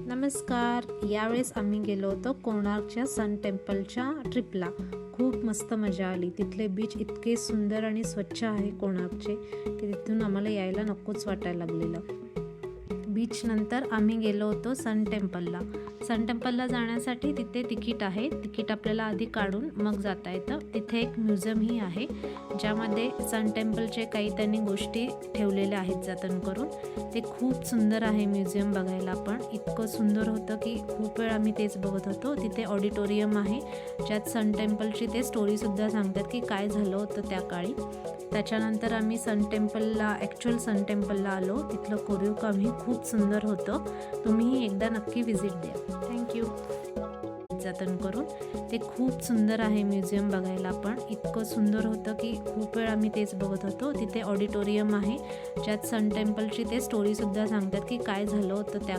नमस्कार. यावेळेस आम्ही गेलो होतो कोणार्कच्या सन टेम्पलच्या ट्रिपला. खूप मस्त मजा आली. तिथले बीच इतके सुंदर आणि स्वच्छ आहे कोणार्कचे की तिथून आम्हाला यायला नकोच वाटायला लागलेलं. बीच नंतर आम्ही गेलो होतो सन टेम्पलला. सन टेम्पलला जाण्यासाठी तिथे तिकीट आहे. तिकीट आपल्याला आधी काढून मग जाता येतं. तिथे एक म्युझियमही आहे ज्यामध्ये सन टेम्पलचे काही त्यांनी गोष्टी ठेवलेल्या आहेत जतन करून. ते खूप सुंदर आहे म्युझियम बघायला. पण इतकं सुंदर होतं की खूप वेळ आम्ही तेच बघत होतो. तिथे ऑडिटोरियम आहे ज्यात सन टेम्पलची ते स्टोरीसुद्धा सांगतात की काय झालं होतं त्या काळी. त्याच्यानंतर आम्ही ॲक्च्युअल सन टेम्पलला आलो. तिथलं कोरीव कामही खूप सुंदर होतं. तुम्हीही एकदा नक्की व्हिजिट द्या. थँक्यू. जतन करून ते खूप सुंदर आहे म्युझियम बघायला. पण इतकं सुंदर होतं की खूप वेळ आम्ही तेच बघत होतो. तिथे ऑडिटोरियम आहे ज्यात सन टेम्पलची ते स्टोरीसुद्धा सांगतात की काय झालं होतं त्या